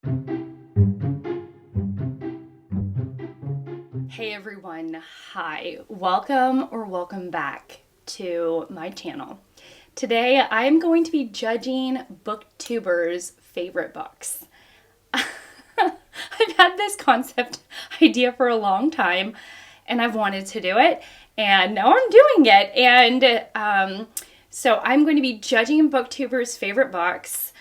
Hey everyone, hi. Welcome or welcome back to my channel. Today I'm going to be judging Booktubers' favorite books. I've had this concept idea for a long time and I've wanted to do it and now I'm doing it. And so I'm going to be judging Booktubers' favorite books.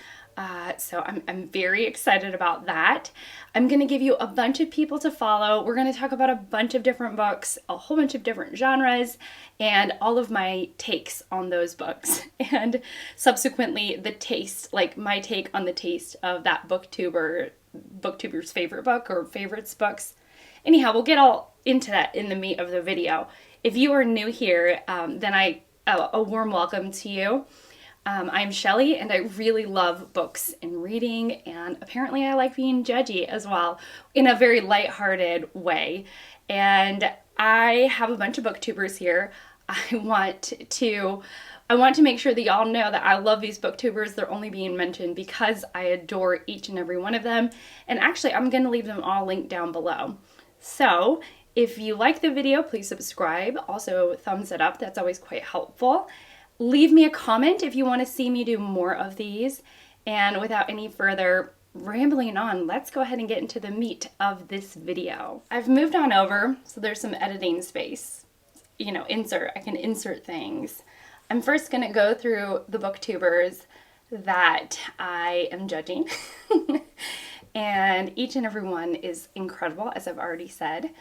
So I'm very excited about that. I'm going to give you a bunch of people to follow. We're going to talk about a bunch of different books, a whole bunch of different genres, and all of my takes on those books. And subsequently the taste, like my take on the taste of that booktuber's favorite book or favorites books. Anyhow, we'll get all into that in the meat of the video. If you are new here, then a warm welcome to you. I'm Shelly and I really love books and reading, and apparently I like being judgy as well in a very lighthearted way. And I have a bunch of booktubers here. I want to make sure that y'all know that I love these booktubers. They're only being mentioned because I adore each and every one of them. And actually I'm going to leave them all linked down below. So if you like the video, please subscribe. Also thumbs it up. That's always quite helpful. Leave me a comment if you want to see me do more of these. And without any further rambling on, let's go ahead and get into the meat of this video. I've moved on over, so there's some editing space. You know, I can insert things. I'm first going to go through the booktubers that I am judging. And each and every one is incredible, as I've already said.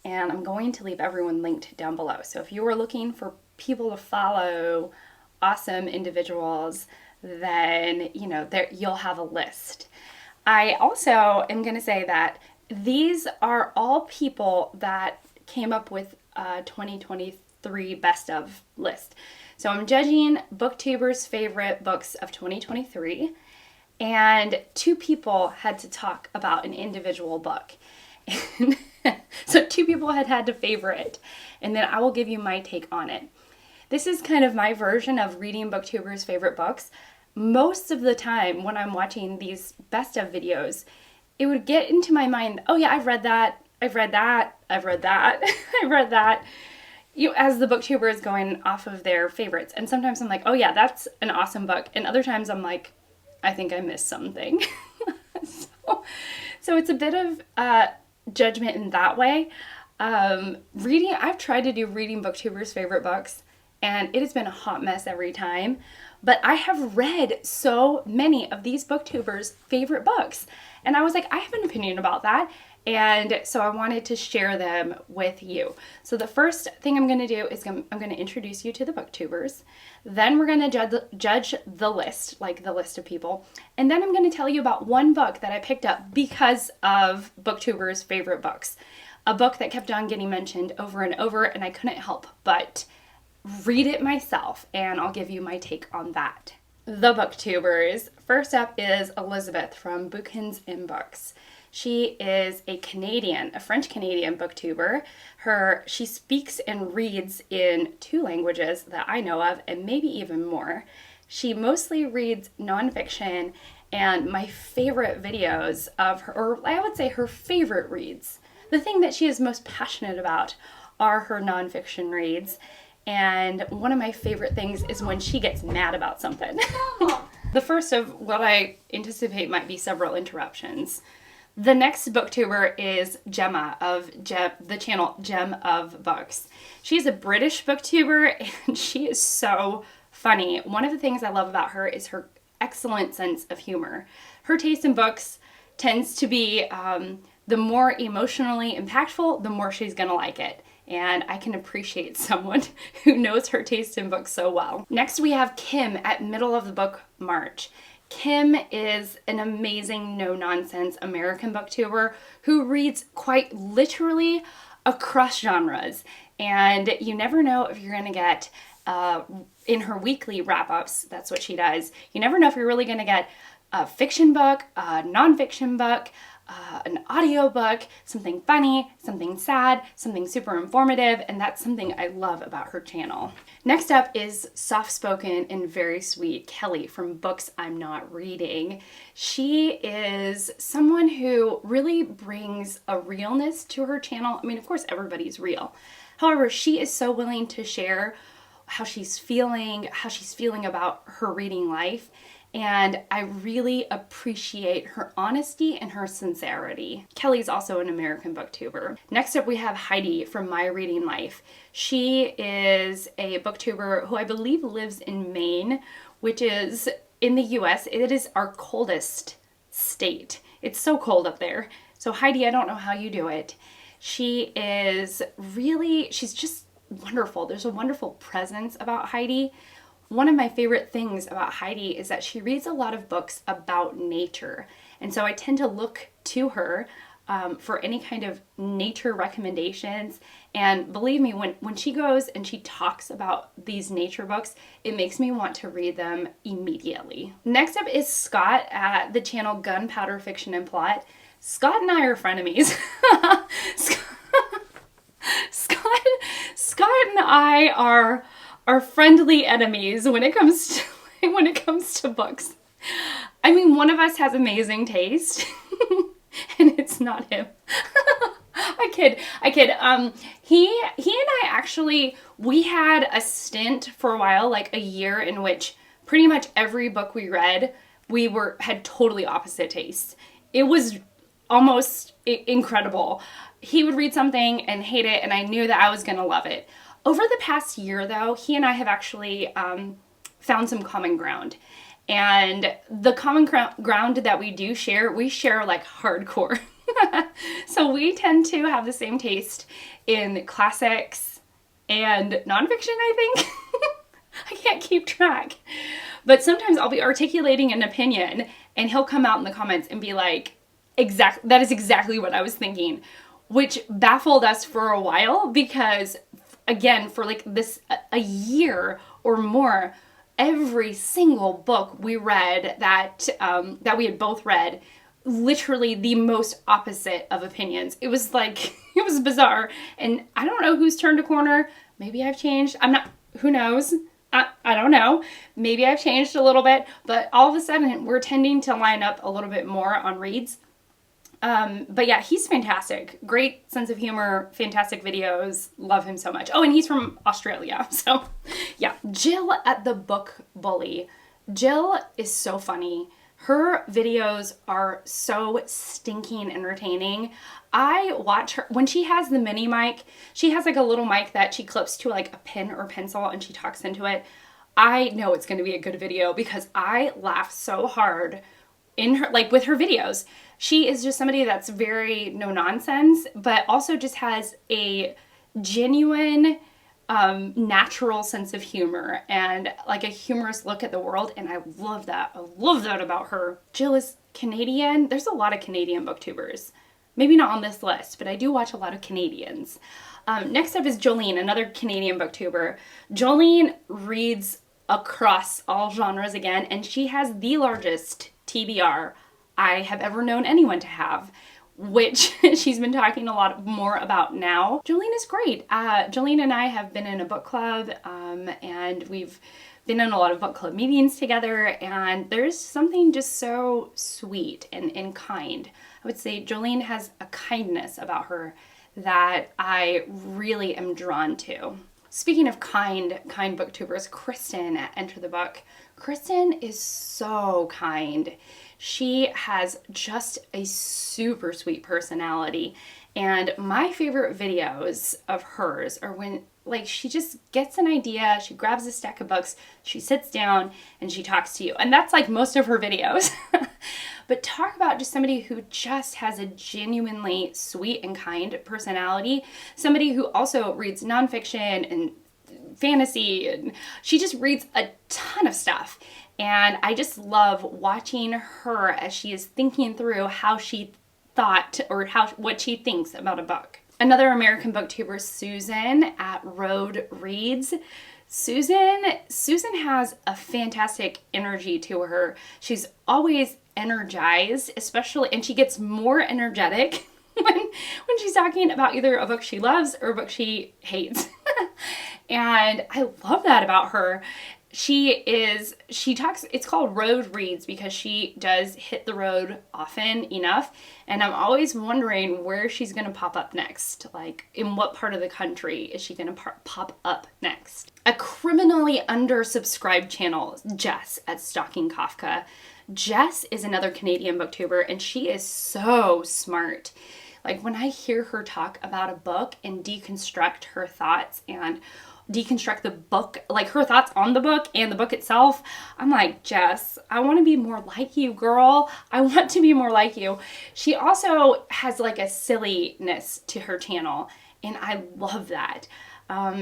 And I'm going to leave everyone linked down below. So if you are looking for people to follow, awesome individuals, then you'll have a list. I also am going to say that these are all people that came up with a 2023 best of list. So I'm judging Booktubers' favorite books of 2023, and two people had to talk about an individual book. And so two people had to favorite, and then I will give you my take on it. This is kind of my version of reading Booktubers' favorite books. Most of the time when I'm watching these best of videos, it would get into my mind, oh yeah, I've read that, I've read that, I've read that, I've read that, as the booktuber is going off of their favorites. And sometimes I'm like, oh yeah, that's an awesome book. And other times I'm like, I think I missed something. So it's a bit of judgment in that way. I've tried to do reading Booktubers' favorite books, and it has been a hot mess every time. But I have read so many of these booktubers' favorite books, and I was like, I have an opinion about that, and so I wanted to share them with you. So the first thing I'm going to do is I'm going to introduce you to the booktubers. Then we're going to judge the list, like the list of people, and then I'm going to tell you about one book that I picked up because of booktubers' favorite books. A book that kept on getting mentioned over and over, and I couldn't help but read it myself, and I'll give you my take on that. The booktubers. First up is Elisabeth from Bookins in Books. She is a French-Canadian booktuber. She speaks and reads in 2 languages that I know of, and maybe even more. She mostly reads nonfiction, and my favorite videos of her, or I would say her favorite reads, the thing that she is most passionate about are her nonfiction reads. And one of my favorite things is when she gets mad about something. The first of what I anticipate might be several interruptions. The next booktuber is Gemma of the channel Gem of Books. She's a British booktuber and she is so funny. One of the things I love about her is her excellent sense of humor. Her taste in books tends to be the more emotionally impactful, the more she's gonna like it. And I can appreciate someone who knows her taste in books so well. Next we have Kim at Middle of the Book March. Kim is an amazing, no-nonsense American booktuber who reads quite literally across genres. And you never know if you're gonna get, in her weekly wrap-ups, that's what she does, you never know if you're really gonna get a fiction book, a nonfiction book, an audiobook, something funny, something sad, something super informative, and that's something I love about her channel. Next up is soft-spoken and very sweet Kelly from Books I'm Not Reading. She is someone who really brings a realness to her channel. I mean, of course, everybody's real. However, she is so willing to share how she's feeling about her reading life. And I really appreciate her honesty and her sincerity. Kelly's also an American booktuber. Next up, we have Heidi from My Reading Life. She is a booktuber who I believe lives in Maine, which is in the US. It is our coldest state. It's so cold up there. So Heidi, I don't know how you do it. She's just wonderful. There's a wonderful presence about Heidi. One of my favorite things about Heidi is that she reads a lot of books about nature. And so I tend to look to her for any kind of nature recommendations. And believe me, when she goes and she talks about these nature books, it makes me want to read them immediately. Next up is Scott at the channel Gunpowder Fiction and Plot. Scott and I are frenemies. Scott and I are friendly enemies when it comes to books. I mean, one of us has amazing taste, and it's not him. I kid. He and I actually, we had a stint for a while, like a year, in which pretty much every book we read, had totally opposite tastes. It was almost incredible. He would read something and hate it, and I knew that I was gonna love it. Over the past year, though, he and I have actually found some common ground. And the common ground that we share like hardcore. So we tend to have the same taste in classics and nonfiction, I think. I can't keep track. But sometimes I'll be articulating an opinion and he'll come out in the comments and be like, that is exactly what I was thinking. Which baffled us for a while because, again, for like a year or more, every single book we read that we had both read, literally the most opposite of opinions. It was like, it was bizarre. And I don't know who's turned a corner. Maybe I've changed. Who knows? I don't know. Maybe I've changed a little bit, but all of a sudden we're tending to line up a little bit more on reads. But yeah, he's fantastic. Great sense of humor, fantastic videos. Love him so much. Oh, and he's from Australia. So yeah. Jill at the Book Bully. Jill is so funny. Her videos are so stinking entertaining. I watch her when she has the mini mic. She has like a little mic that she clips to like a pen or pencil and she talks into it. I know it's going to be a good video because I laugh so hard in her, like with her videos. She is just somebody that's very no nonsense, but also just has a genuine, natural sense of humor and like a humorous look at the world. And I love that. I love that about her. Jill is Canadian. There's a lot of Canadian booktubers. Maybe not on this list, but I do watch a lot of Canadians. Next up is Jolene, another Canadian booktuber. Jolene reads across all genres again, and she has the largest TBR I have ever known anyone to have, which she's been talking a lot more about now. Jolene is great. Jolene and I have been in a book club, and we've been in a lot of book club meetings together, and there's something just so sweet and kind. I would say Jolene has a kindness about her that I really am drawn to. Speaking of kind booktubers, Kristin at Enter the Book. Kristin is so kind. She has just a super sweet personality. And my favorite videos of hers are when like she just gets an idea, she grabs a stack of books, she sits down and she talks to you. And that's like most of her videos. But talk about just somebody who just has a genuinely sweet and kind personality. Somebody who also reads nonfiction and fantasy, and she just reads a ton of stuff. And I just love watching her as she is thinking through how she thought or what she thinks about a book. Another American booktuber, Susan at Road Reads. Susan has a fantastic energy to her. She's always energized, especially, and she gets more energetic when she's talking about either a book she loves or a book she hates. And I love that about her. She talks, it's called road reads because she does hit the road often enough. And I'm always wondering where she's going to pop up next. Like, in what part of the country is she going to pop up next? A criminally undersubscribed channel, Jess at Stalking Kafka. Jess is another Canadian booktuber, and she is so smart. Like, when I hear her talk about a book and deconstruct her thoughts and deconstruct the book, like her thoughts on the book and the book itself, I'm like, Jess, I want to be more like you, girl. I want to be more like you. She also has like a silliness to her channel, and I love that.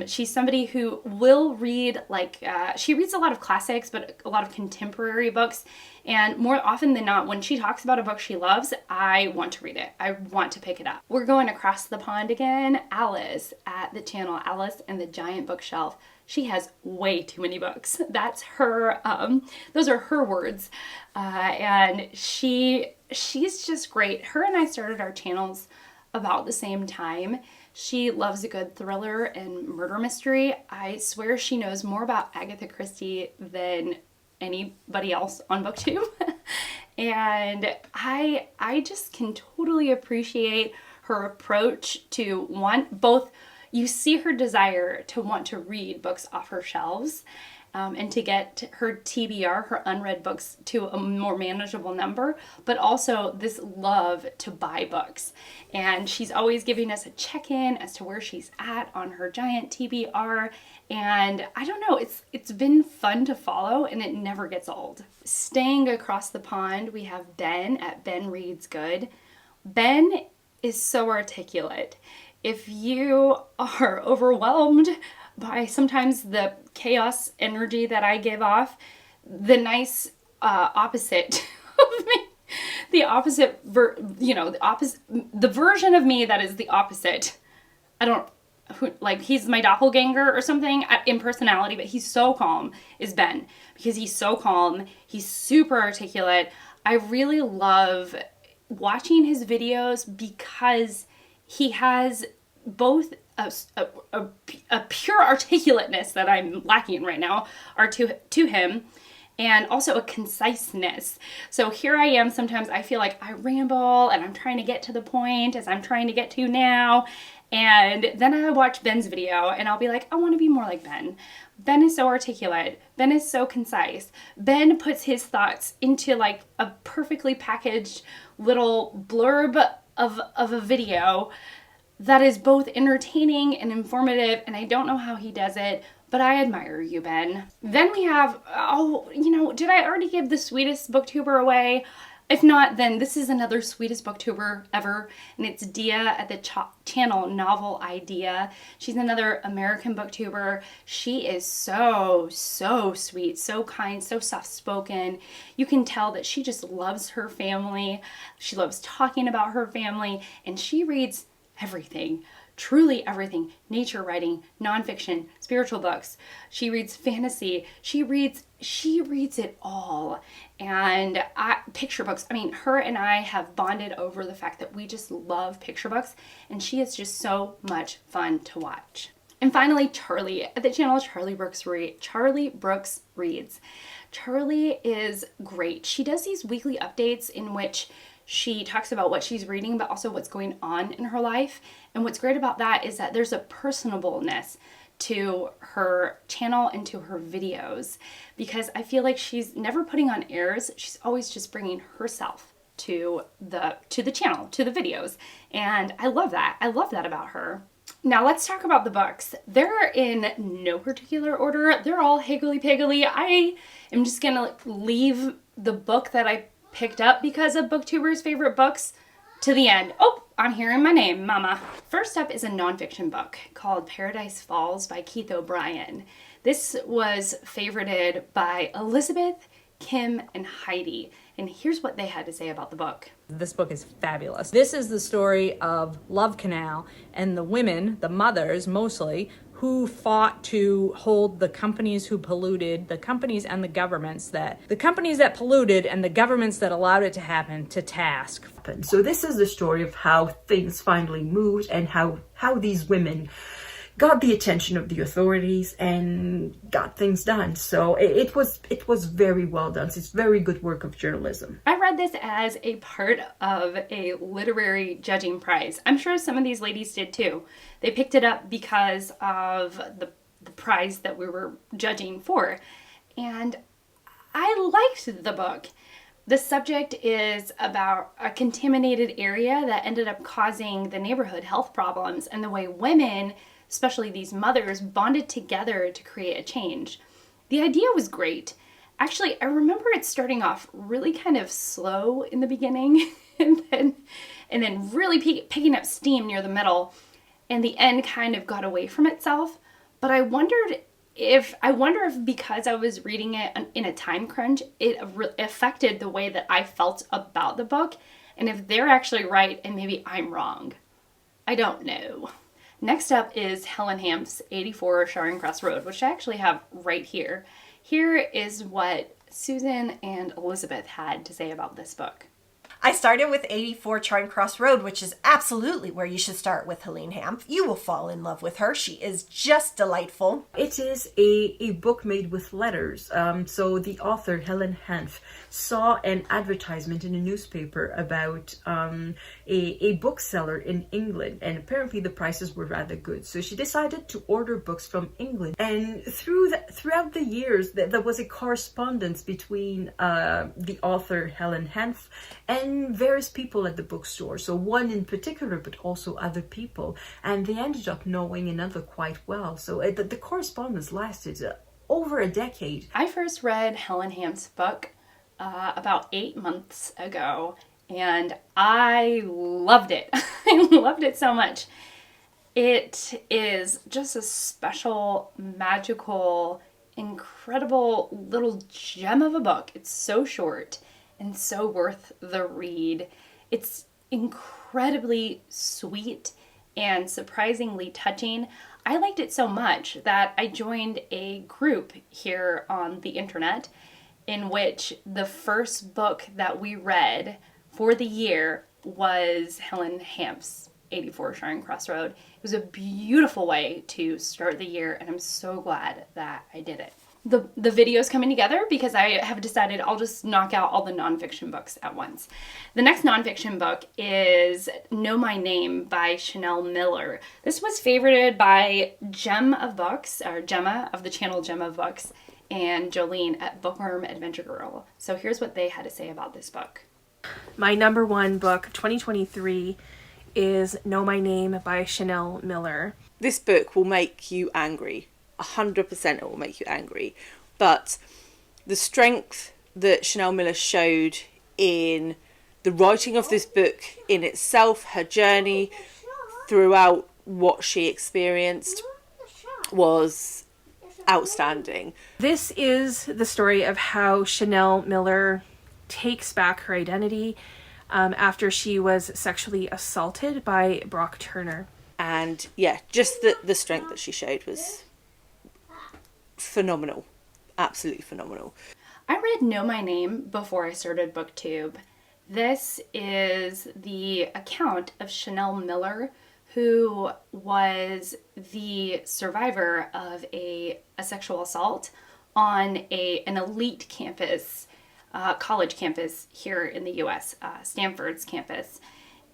She's somebody who will read, like, she reads a lot of classics, but a lot of contemporary books. And more often than not, when she talks about a book she loves, I want to read it. I want to pick it up. We're going across the pond again. Alice at the channel, Alice and the Giant Bookshelf. She has way too many books. That's her, those are her words. And she's just great. Her and I started our channels about the same time. She loves a good thriller and murder mystery. I swear she knows more about Agatha Christie than anybody else on BookTube. And I just can totally appreciate her approach to both, you see her desire to want to read books off her shelves, and to get her TBR, her unread books, to a more manageable number, but also this love to buy books. And she's always giving us a check-in as to where she's at on her giant TBR. And I don't know, it's been fun to follow, and it never gets old. Staying across the pond, we have Ben at Ben Reads Good. Ben is so articulate. If you are overwhelmed by sometimes the chaos energy that I give off, the nice opposite of me, the version of me that is the opposite. He's my doppelganger or something in personality, but he's so calm, is Ben, because he's so calm. He's super articulate. I really love watching his videos because he has both a pure articulateness that I'm lacking right now are to him, and also a conciseness. So here I am, sometimes I feel like I ramble and I'm trying to get to the point, as I'm trying to get to now, and then I watch Ben's video and I'll be like, I want to be more like Ben. Ben is so articulate. Ben is so concise. Ben puts his thoughts into like a perfectly packaged little blurb of a video that is both entertaining and informative, and I don't know how he does it, but I admire you, Ben. Then we have, did I already give the sweetest booktuber away? If not, then this is another sweetest booktuber ever, and it's Deea at the channel Novel Idea. She's another American booktuber. She is so sweet, so kind, so soft-spoken. You can tell that she just loves her family. She loves talking about her family, and she reads everything, truly everything. Nature writing, nonfiction, spiritual books. She reads fantasy. She reads it all. And picture books. I mean, her and I have bonded over the fact that we just love picture books, and she is just so much fun to watch. And finally, Charlie at the channel Charlie Brooks Reads. Charlie is great. She does these weekly updates in which she talks about what she's reading, but also what's going on in her life. And what's great about that is that there's a personableness to her channel and to her videos, because I feel like she's never putting on airs. She's always just bringing herself to the channel, to the videos. And I love that. I love that about her. Now let's talk about the books. They're in no particular order. They're all higgledy-piggledy. I am just gonna leave the book that I picked up because of Booktuber's favorite books to the end. Oh, I'm hearing my name, mama. First up is a nonfiction book called Paradise Falls by Keith O'Brien. This was favorited by Elisabeth, Kim, and Heidi. And here's what they had to say about the book. This book is fabulous. This is the story of Love Canal and the women, the mothers mostly, who fought to hold the companies who polluted, the companies and the governments the companies that polluted and the governments that allowed it to happen to task. So this is the story of how things finally moved and how these women got the attention of the authorities and got things done. So it was very well done. So it's very good work of journalism. I read this as a part of a literary judging prize. I'm sure some of these ladies did too. They picked it up because of the prize that we were judging for. And I liked the book. The subject is about a contaminated area that ended up causing the neighborhood health problems, and the way women, especially these mothers, bonded together to create a change. The idea was great. Actually, I remember it starting off really kind of slow in the beginning and then really picking up steam near the middle, and the end kind of got away from itself. But I wonder if because I was reading it in a time crunch, it affected the way that I felt about the book, and if they're actually right and maybe I'm wrong. I don't know. Next up is Helen Hamp's 84 Charing Cross Road, which I actually have right here. Here is what Susan and Elisabeth had to say about this book. I started with 84 Charing Cross Road, which is absolutely where you should start with Helen Hamp. You will fall in love with her. She is just delightful. It is a book made with letters. So the author, Helen Hanf, saw an advertisement in a newspaper about a bookseller in England, and apparently the prices were rather good. So she decided to order books from England. And throughout the years, there was a correspondence between the author, Helen Hanf, and various people at the bookstore. So one in particular, but also other people. And they ended up knowing another quite well. So the correspondence lasted over a decade. I first read Helen Hamp's book about 8 months ago, and I loved it. I loved it so much. It is just a special, magical, incredible little gem of a book. It's so short and so worth the read. It's incredibly sweet and surprisingly touching. I liked it so much that I joined a group here on the internet in which the first book that we read for the year was Helen Hamp's 84 Charing Cross Road. It was a beautiful way to start the year, and I'm so glad that I did it. The video's coming together because I have decided I'll just knock out all the nonfiction books at once. The next nonfiction book is Know My Name by Chanel Miller. This was favorited by Gemma of the channel Gemma of Books, and Jolene at Bookworm Adventure Girl. So here's what they had to say about this book. My number one book of 2023 is Know My Name by Chanel Miller. This book will make you angry. 100% it will make you angry. But the strength that Chanel Miller showed in the writing of this book in itself, her journey throughout what she experienced, was outstanding. This is the story of how Chanel Miller takes back her identity after she was sexually assaulted by Brock Turner. And yeah, just the strength that she showed was phenomenal. Absolutely phenomenal. I read Know My Name before I started BookTube. This is the account of Chanel Miller, who was the survivor of a sexual assault on an elite campus, college campus here in the US, Stanford's campus.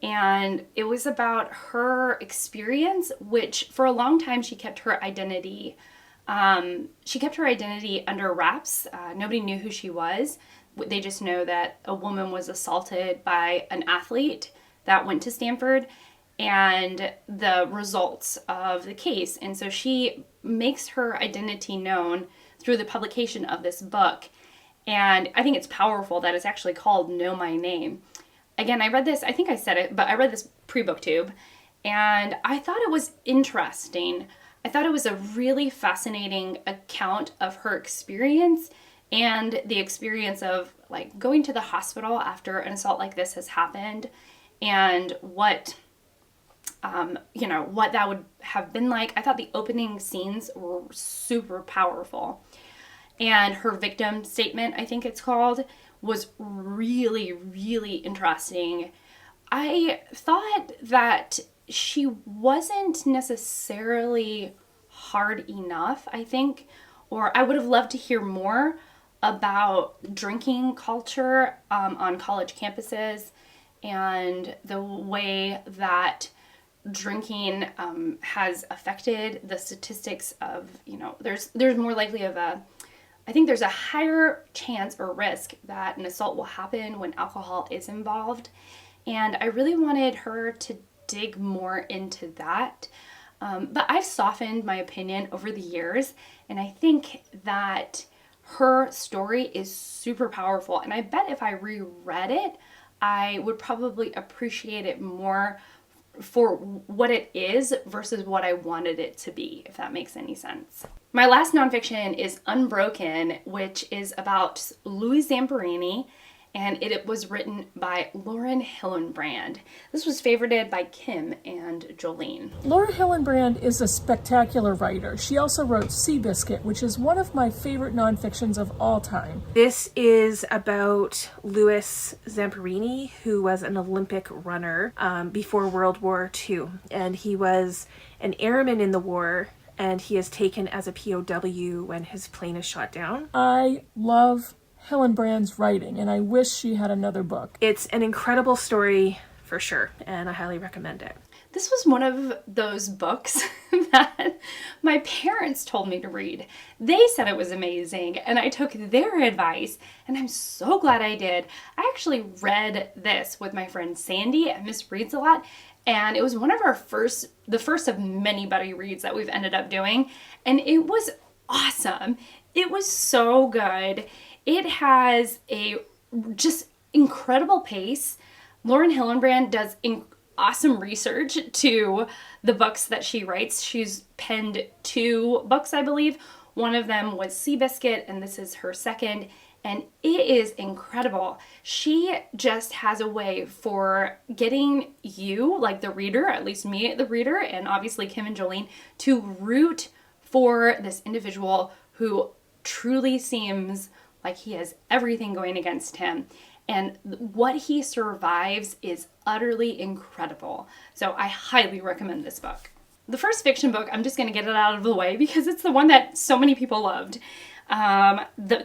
And it was about her experience, which for a long time she kept her identity under wraps. Nobody knew who she was. They just know that a woman was assaulted by an athlete that went to Stanford, and the results of the case. And so she makes her identity known through the publication of this book. And I think it's powerful that it's actually called Know My Name. Again, I read this, I think I said it, but I read this pre-BookTube, and I thought it was interesting. I thought it was a really fascinating account of her experience and the experience of like going to the hospital after an assault like this has happened, and what what that would have been like. I thought the opening scenes were super powerful. And her victim statement, I think it's called, was really, really interesting. I thought that she wasn't necessarily hard enough, I think, or I would have loved to hear more about drinking culture on college campuses and the way that drinking has affected the statistics of, there's more likely of I think there's a higher chance or risk that an assault will happen when alcohol is involved. And I really wanted her to dig more into that. But I've softened my opinion over the years, and I think that her story is super powerful. And I bet if I reread it, I would probably appreciate it more for what it is versus what I wanted it to be, if that makes any sense. My last nonfiction is Unbroken, which is about Louis Zamperini, and it was written by Lauren Hillenbrand. This was favorited by Kim and Jolene. Laura Hillenbrand is a spectacular writer. She also wrote Seabiscuit, which is one of my favorite nonfictions of all time. This is about Louis Zamperini, who was an Olympic runner before World War II. And he was an airman in the war, and he is taken as a POW when his plane is shot down. I love Hillenbrand's writing, and I wish she had another book. It's an incredible story for sure, and I highly recommend it. This was one of those books that my parents told me to read. They said it was amazing, and I took their advice, and I'm so glad I did. I actually read this with my friend Sandy at Miss Reads a Lot, and it was one of the first of many buddy reads that we've ended up doing, and it was awesome. It was so good. It has a just incredible pace. Lauren Hillenbrand does awesome research to the books that she writes. She's penned 2 books, I believe. One of them was Seabiscuit, and this is her second, and it is incredible. She just has a way for getting you, like the reader, at least me, the reader, and obviously Kim and Jolene, to root for this individual who truly seems like he has everything going against him. And what he survives is utterly incredible. So I highly recommend this book. The first fiction book, I'm just going to get it out of the way because it's the one that so many people loved.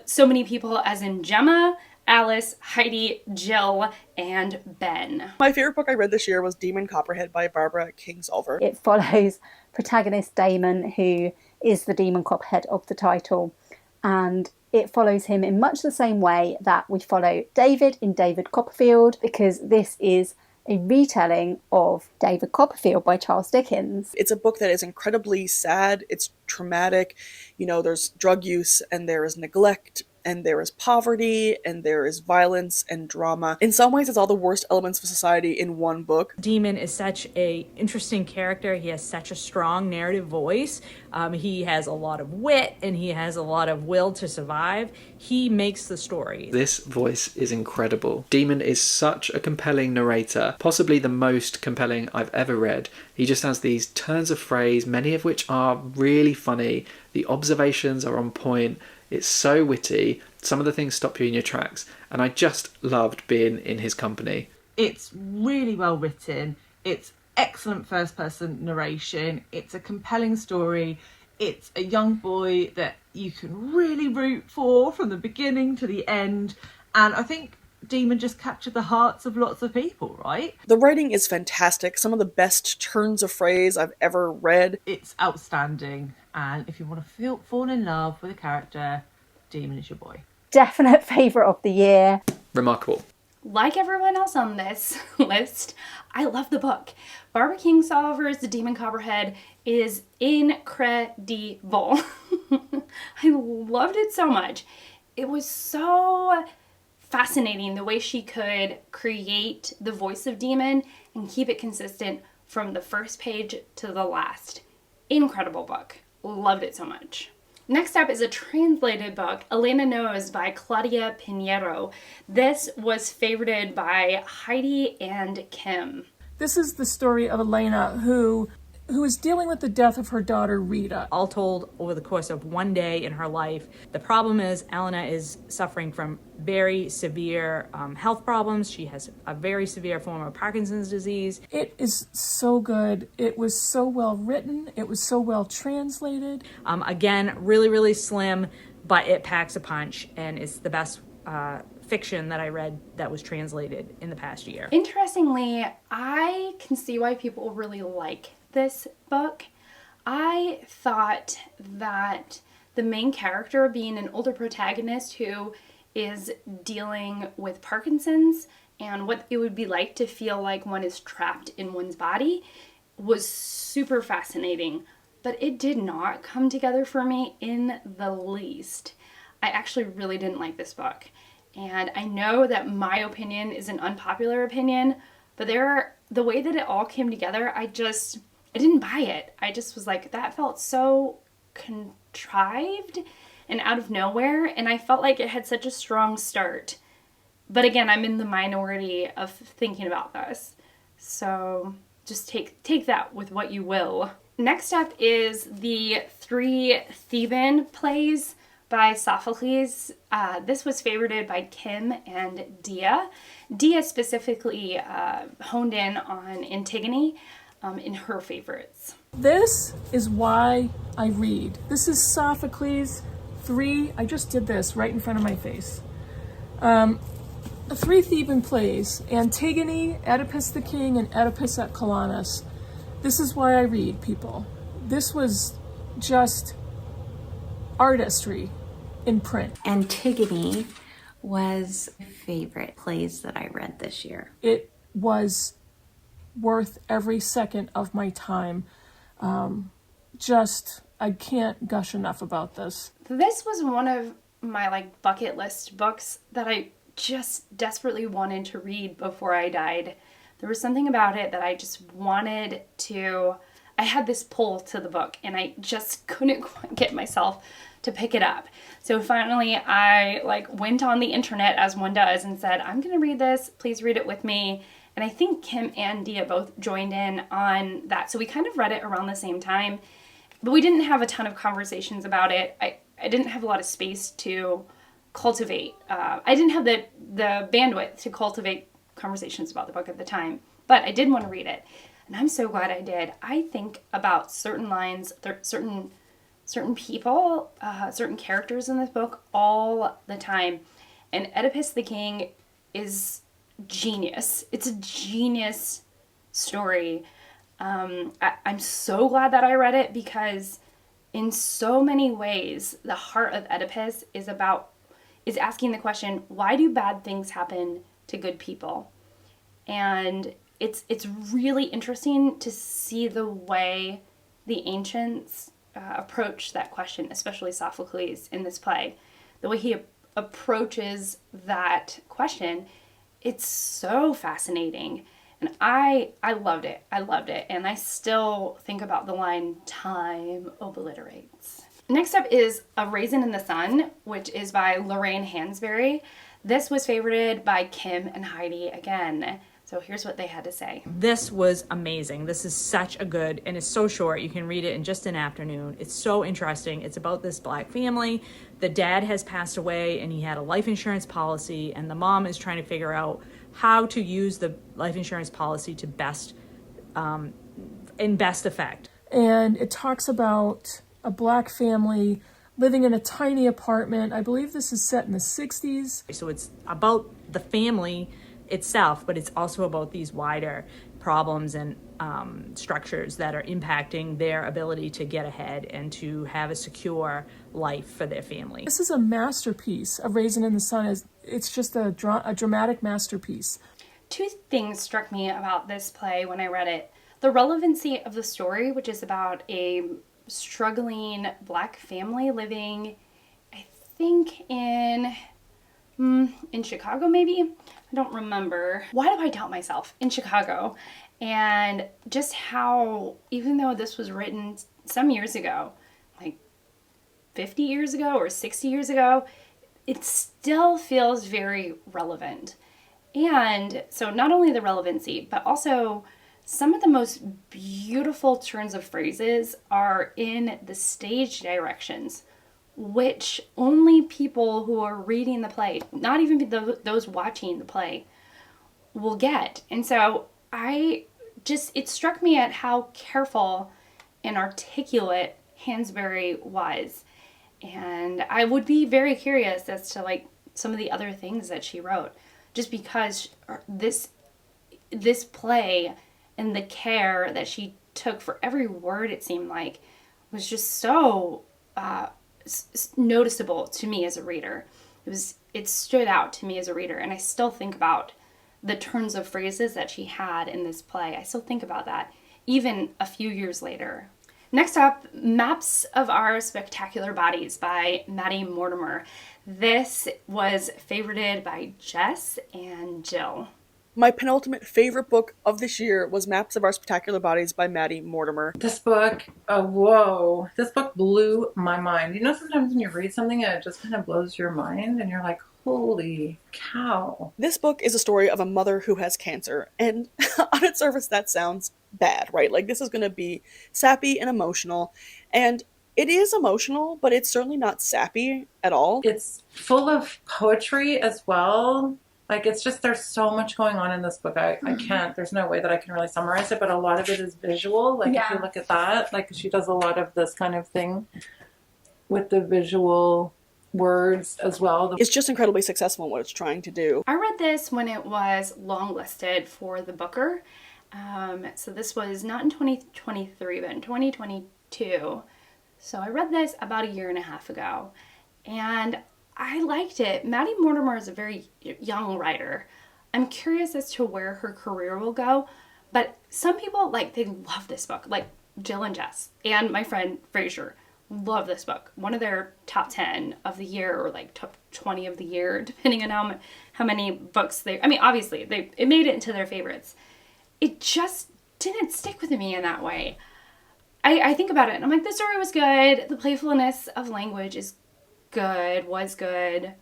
So many people as in Gemma, Alice, Heidi, Jill, and Ben. My favorite book I read this year was Demon Copperhead by Barbara Kingsolver. It follows protagonist Damon, who is the demon copperhead of the title, and it follows him in much the same way that we follow David in David Copperfield, because this is a retelling of David Copperfield by Charles Dickens. It's a book that is incredibly sad, it's traumatic, there's drug use and there is neglect and there is poverty and there is violence and drama. In some ways, it's all the worst elements of society in one book. Demon is such a interesting character. He has such a strong narrative voice. He has a lot of wit and he has a lot of will to survive. He makes the story. This voice is incredible. Demon is such a compelling narrator, possibly the most compelling I've ever read. He just has these turns of phrase, many of which are really funny. The observations are on point. It's so witty. Some of the things stop you in your tracks. And I just loved being in his company. It's really well written. It's excellent first person narration. It's a compelling story. It's a young boy that you can really root for from the beginning to the end. And I think Demon just captured the hearts of lots of people, right? The writing is fantastic. Some of the best turns of phrase I've ever read. It's outstanding. And if you want to fall in love with a character, Demon is your boy. Definite favourite of the year. Remarkable. Like everyone else on this list, I love the book. Barbara Kingsolver's The Demon Copperhead is incredible. I loved it so much. It was so fascinating the way she could create the voice of Demon and keep it consistent from the first page to the last. Incredible book. Loved it so much. Next up is a translated book, Elena Knows by Claudia Pinheiro. This was favorited by Heidi and Kim. This is the story of Elena who is dealing with the death of her daughter Rita. All told, over the course of one day in her life. The problem is Elena is suffering from very severe health problems. She has a very severe form of Parkinson's disease. It is so good. It was so well written. It was so well translated. Again, really, really slim, but it packs a punch, and it's the best fiction that I read that was translated in the past year. Interestingly, I can see why people really like this book. I thought that the main character, being an older protagonist who is dealing with Parkinson's and what it would be like to feel like one is trapped in one's body, was super fascinating. But it did not come together for me in the least. I actually really didn't like this book. And I know that my opinion is an unpopular opinion, but the way that it all came together, I didn't buy it. I just was like, that felt so contrived and out of nowhere, and I felt like it had such a strong start. But again, I'm in the minority of thinking about this. So just take that with what you will. Next up is the 3 Theban plays by Sophocles. This was favorited by Kim and Deea. Deea specifically honed in on Antigone in her favorites. This is why I read. This is Sophocles 3. I just did this right in front of my face. 3 Theban plays: Antigone, Oedipus the King, and Oedipus at Colonus. This is why I read, people. This was just artistry in print. Antigone was my favorite plays that I read this year. It was worth every second of my time. I can't gush enough about this. This was one of my bucket list books that I just desperately wanted to read before I died. There was something about it that I just wanted to. I had this pull to the book, and I just couldn't quite get myself to pick it up. So finally I went on the internet, as one does, and said, I'm gonna read this, please read it with me. And I think Kim and Deea both joined in on that. So we kind of read it around the same time, but we didn't have a ton of conversations about it. I didn't have a lot of space to cultivate. I didn't have the bandwidth to cultivate conversations about the book at the time, but I did want to read it. And I'm so glad I did. I think about certain lines, certain people, certain characters in this book all the time. And Oedipus the King is genius. It's a genius story. I'm so glad that I read it, because in so many ways the heart of Oedipus is asking the question, why do bad things happen to good people? And it's really interesting to see the way the ancients approach that question, especially Sophocles in this play. The way he approaches that question, it's so fascinating. And I loved it. I loved it. And I still think about the line, time obliterates. Next up is A Raisin in the Sun, which is by Lorraine Hansberry. This was favorited by Kim and Heidi again. So here's what they had to say. This was amazing. This is such a good, and it's so short. You can read it in just an afternoon. It's so interesting. It's about this Black family. The dad has passed away, and he had a life insurance policy, and the mom is trying to figure out how to use the life insurance policy to best effect. And it talks about a Black family living in a tiny apartment. I believe this is set in the 60s. So it's about the family itself, but it's also about these wider problems and structures that are impacting their ability to get ahead and to have a secure life for their family. This is a masterpiece. A Raisin in the Sun it's just a dramatic masterpiece. 2 things struck me about this play when I read it. The relevancy of the story, which is about a struggling Black family living, I think in Chicago, maybe? I don't remember. Why do I doubt myself? In Chicago. And just how, even though this was written some years ago, 50 years ago or 60 years ago, it still feels very relevant. And so not only the relevancy, but also some of the most beautiful turns of phrases are in the stage directions, which only people who are reading the play, not even those watching the play, will get. And so it struck me at how careful and articulate Hansberry was. And I would be very curious as to like some of the other things that she wrote, just because this play and the care that she took for every word, it seemed like, was just so noticeable to me as a reader. It stood out to me as a reader, and I still think about the turns of phrases that she had in this play. I still think about that even a few years later. Next up, Maps of Our Spectacular Bodies by Maddie Mortimer. This was favorited by Jess and Jill. My penultimate favorite book of this year was Maps of Our Spectacular Bodies by Maddie Mortimer. This book, this book blew my mind. You know, sometimes when you read something and it just kind of blows your mind and you're like, holy cow. This book is a story of a mother who has cancer, and on its surface that sounds bad, right? Like, this is going to be sappy and emotional, and it is emotional, but it's certainly not sappy at all. It's full of poetry as well. Like, it's just, there's so much going on in this book. I can't, there's no way that I can really summarize it, but a lot of it is visual. Like, if you look at that, like, she does a lot of this kind of thing with the visual words as well. It's just incredibly successful in what it's trying to do. I read this when it was longlisted for the Booker. So this was not in 2023, but in 2022. So I read this about a year and a half ago, and I liked it. Maddie Mortimer is a very young writer. I'm curious as to where her career will go, but some people, like, they love this book. Like Jill and Jess and my friend Fraser love this book. One of their top 10 of the year, or like top 20 of the year, depending on how many books obviously it made it into their favorites. It just didn't stick with me in that way. I think about it and I'm like, the story was good. The playfulness of language was good,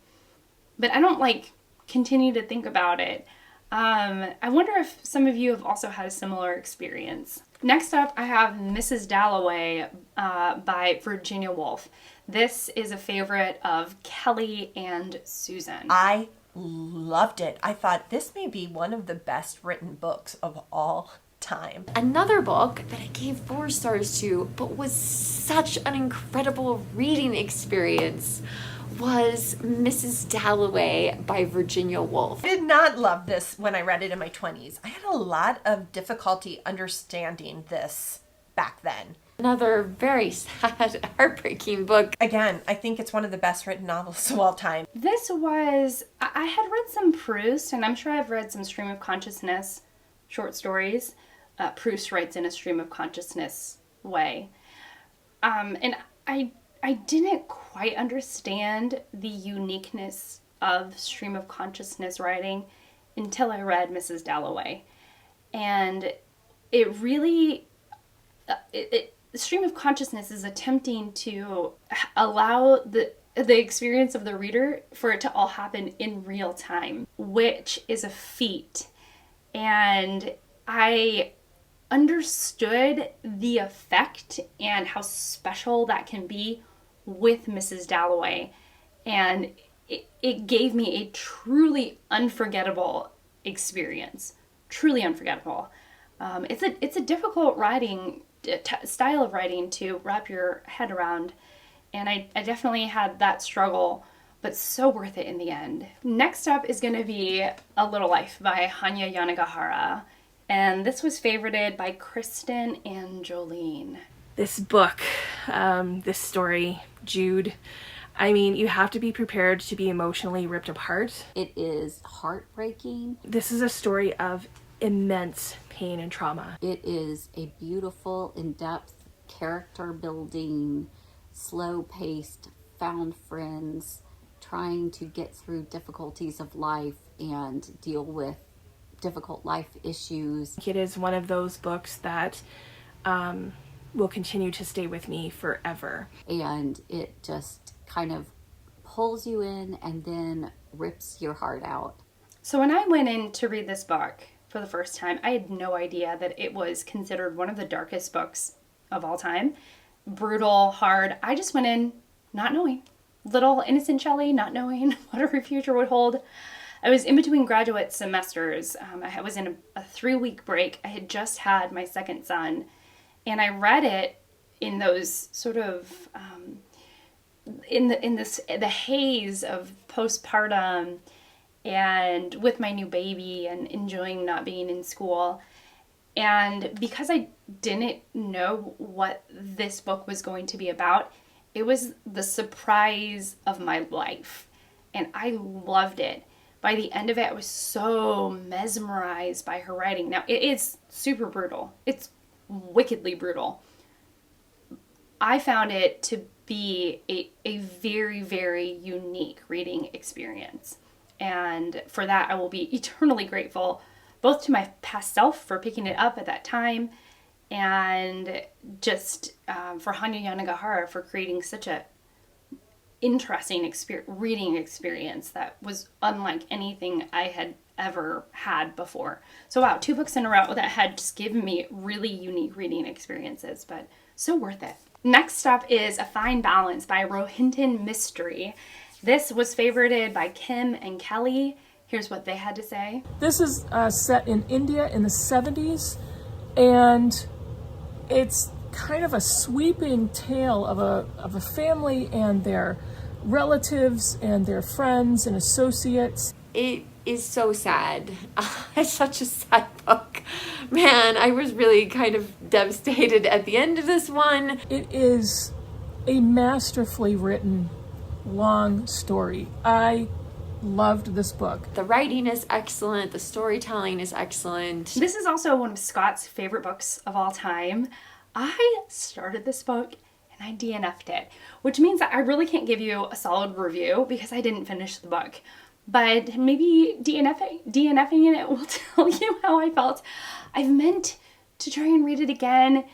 but I don't like continue to think about it. I wonder if some of you have also had a similar experience. Next up, I have Mrs. Dalloway by Virginia Woolf. This is a favorite of Kelly and Susan. I loved it. I thought this may be one of the best written books of all time. Another book that I gave 4 stars to, but was such an incredible reading experience, was Mrs. Dalloway by Virginia Woolf. I did not love this when I read it in my 20s. I had a lot of difficulty understanding this back then. Another very sad, heartbreaking book. Again, I think it's one of the best written novels of all time. This was, I had read some Proust, and I'm sure I've read some stream of consciousness short stories. Proust writes in a stream of consciousness way. And I didn't quite understand the uniqueness of stream of consciousness writing until I read Mrs. Dalloway. And it really, stream of consciousness is attempting to allow the experience of the reader for it to all happen in real time, which is a feat. And I understood the effect and how special that can be with Mrs. Dalloway, and it gave me a truly unforgettable experience. Truly unforgettable. It's a difficult writing style of writing to wrap your head around, and I definitely had that struggle, but so worth it in the end. Next up is going to be A Little Life by Hanya Yanagihara, and this was favorited by Kristin and Jolene. This book, this story, Jude, I mean, you have to be prepared to be emotionally ripped apart. It is heartbreaking. This is a story of immense pain and trauma. It is a beautiful, in-depth, character-building, slow-paced, found friends trying to get through difficulties of life and deal with difficult life issues. It is one of those books that will continue to stay with me forever. And it just kind of pulls you in and then rips your heart out. So when I went in to read this book, for the first time. I had no idea that it was considered one of the darkest books of all time. Brutal, hard. I just went in not knowing. Little innocent Shelley, not knowing what her future would hold. I was in between graduate semesters. I was in a 3-week break. I had just had my second son, and I read it in those sort of in the haze of postpartum, and with my new baby and enjoying not being in school. And because I didn't know what this book was going to be about, it was the surprise of my life, and I loved it. By the end of it, I was so mesmerized by her writing. Now, it is super brutal. It's wickedly brutal. I found it to be a very, very unique reading experience. And for that, I will be eternally grateful, both to my past self for picking it up at that time, and just for Hanya Yanagihara for creating such a interesting reading experience that was unlike anything I had ever had before. So wow, 2 books in a row that had just given me really unique reading experiences, but so worth it. Next up is A Fine Balance by Rohinton Mystery. This was favorited by Kim and Kelly. Here's what they had to say. This is set in India in the 70s, and it's kind of a sweeping tale of a family and their relatives and their friends and associates. It is so sad. It's such a sad book. Man, I was really kind of devastated at the end of this one. It is a masterfully written long story. I loved this book. The writing is excellent. The storytelling is excellent. This is also one of Scott's favorite books of all time. I started this book and I DNF'd it, which means that I really can't give you a solid review because I didn't finish the book. But maybe DNFing it will tell you how I felt. I've meant to try and read it again.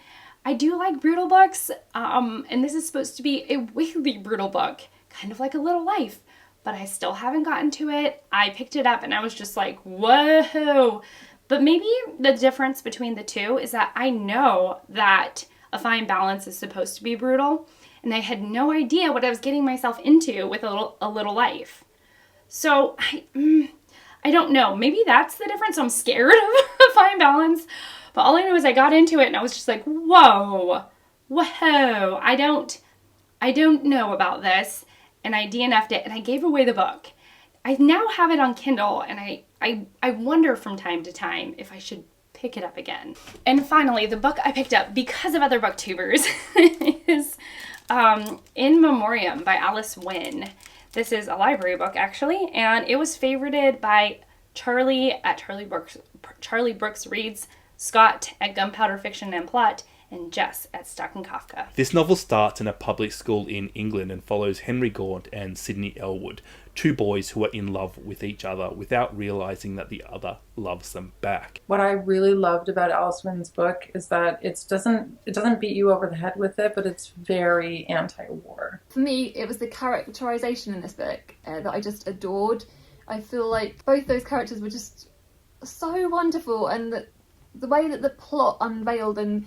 I do like brutal books, and this is supposed to be a wickedly brutal book, kind of like A Little Life, but I still haven't gotten to it. I picked it up and I was just like, whoa. But maybe the difference between the two is that I know that A Fine Balance is supposed to be brutal, and I had no idea what I was getting myself into with A Little Life. So I don't know. Maybe that's the difference. I'm scared of A Fine Balance. But all I know is I got into it and I was just like, whoa. I don't know about this. And I DNF'd it and I gave away the book. I now have it on Kindle, and I wonder from time to time if I should pick it up again. And finally, the book I picked up because of other booktubers is In Memoriam by Alice Wynne. This is a library book, actually, and it was favorited by Charlie at Charlie Brooks Reads, Scott at Gunpowder Fiction and Plot, and Jess at Stuck in Kafka. This novel starts in a public school in England and follows Henry Gaunt and Sidney Elwood, 2 boys who are in love with each other without realising that the other loves them back. What I really loved about Alice Wynn's book is that it doesn't beat you over the head with it, but it's very anti-war. For me, it was the characterization in this book that I just adored. I feel like both those characters were just so wonderful, and the way that the plot unveiled and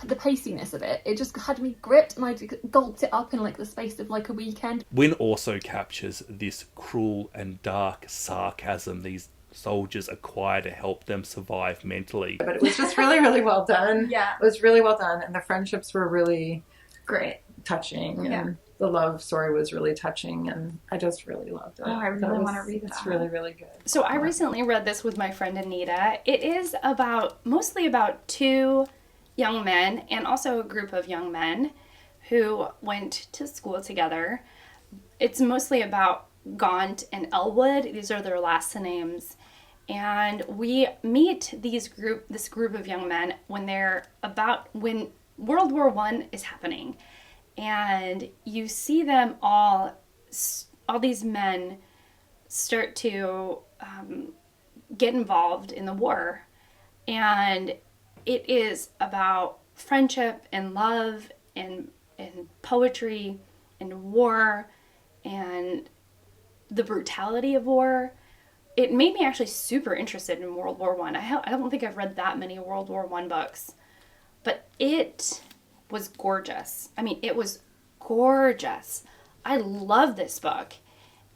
the paciness of it just had me gripped, and I gulped it up in like the space of like a weekend. Wynne also captures this cruel and dark sarcasm these soldiers acquire to help them survive mentally. But it was just really, really well done. Yeah. It was really well done, and the friendships were really Great. touching, Yeah. and the love story was really touching, and I just really loved it. Oh, I really want to read that. It's really, really good. So I recently read this with my friend Anita. It is mostly about 2 young men and also a group of young men who went to school together. It's mostly about Gaunt and Elwood. These are their last names. And we meet this group of young men when World War I is happening. And you see them all these men start to get involved in the war. And it is about friendship and love and poetry and war and the brutality of war. it made me actually super interested in World War I. I don't think I've read that many World War I books, but it was gorgeous. I mean, it was gorgeous. I love this book.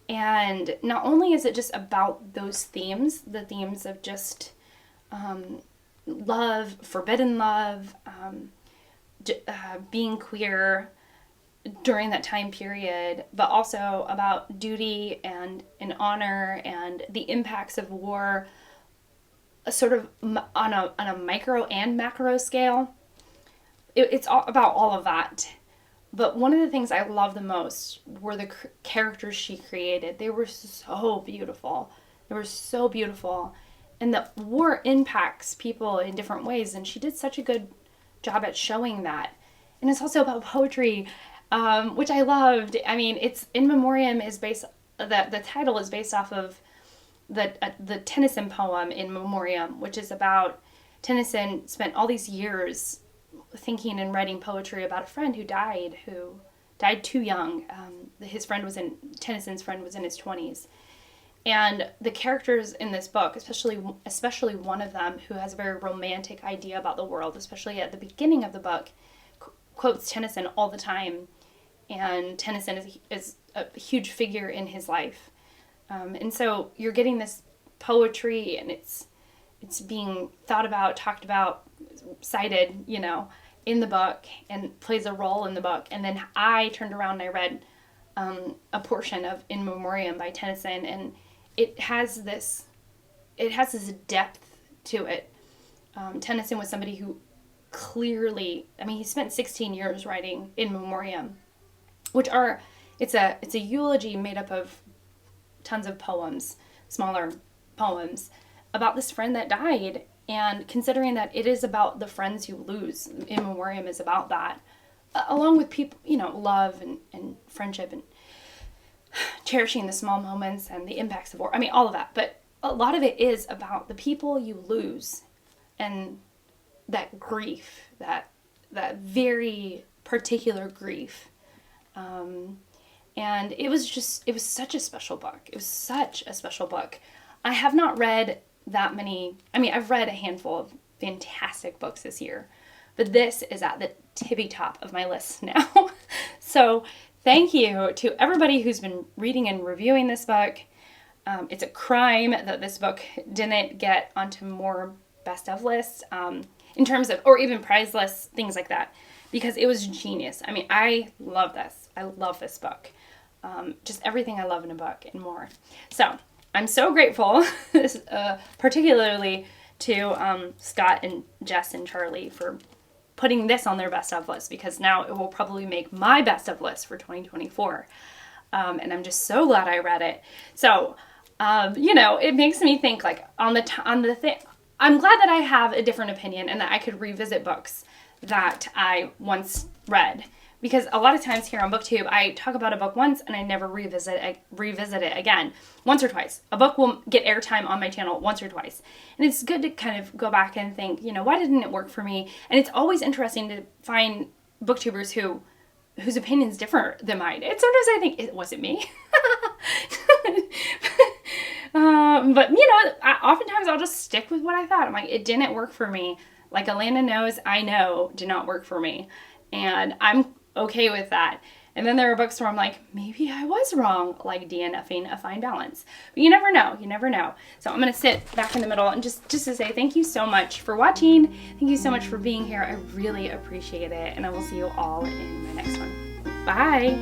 And not only is it just about those themes, the themes of just love, forbidden love, being queer during that time period, but also about duty and honor and the impacts of war, sort of on a micro and macro scale. It's all about all of that. But one of the things I love the most were the characters she created. They were so beautiful. They were so beautiful. And the war impacts people in different ways, and she did such a good job at showing that. And it's also about poetry, which I loved. I mean, it's In Memoriam is based, the title is based off of the Tennyson poem In Memoriam, which is about Tennyson spent all these years thinking and writing poetry about a friend who died too young. Tennyson's friend was in his 20s. And the characters in this book, especially one of them who has a very romantic idea about the world, especially at the beginning of the book, quotes Tennyson all the time. And Tennyson is a huge figure in his life. And so you're getting this poetry, and it's being thought about, talked about, cited, in the book, and plays a role in the book. And then I turned around and I read a portion of In Memoriam by Tennyson, and it has this depth to it. Tennyson was somebody who clearly, he spent 16 years writing In Memoriam, it's a eulogy made up of tons of poems, smaller poems, about this friend that died. And considering that it is about the friends you lose, In Memoriam is about that, along with people, love and friendship and cherishing the small moments and the impacts of war. All of that. But a lot of it is about the people you lose and that grief, that very particular grief. And it was such a special book. It was such a special book. I have not read that many. I've read a handful of fantastic books this year, but this is at the tippy top of my list now. So thank you to everybody who's been reading and reviewing this book. It's a crime that this book didn't get onto more best of lists, in terms of, or even prize lists, things like that, because it was genius. I love this. I love this book. Just everything I love in a book and more. So I'm so grateful, particularly to Scott and Jess and Charlie for putting this on their best of list, because now it will probably make my best of list for 2024. And I'm just so glad I read it. So, it makes me think, like, on the thing. I'm glad that I have a different opinion and that I could revisit books that I once read. Because a lot of times here on BookTube, I talk about a book once and I never revisit it again. Once or twice. A book will get airtime on my channel once or twice. And it's good to kind of go back and think, why didn't it work for me? And it's always interesting to find booktubers whose opinions differ than mine. And sometimes I think, was it me? But, oftentimes I'll just stick with what I thought. I'm like, it didn't work for me. Like Alana knows, I know did not work for me. And I'm okay with that. And then there are books where I'm like, maybe I was wrong, like DNFing A Fine Balance. But you never know. You never know. So I'm going to sit back in the middle and just to say thank you so much for watching. Thank you so much for being here. I really appreciate it. And I will see you all in my next one. Bye.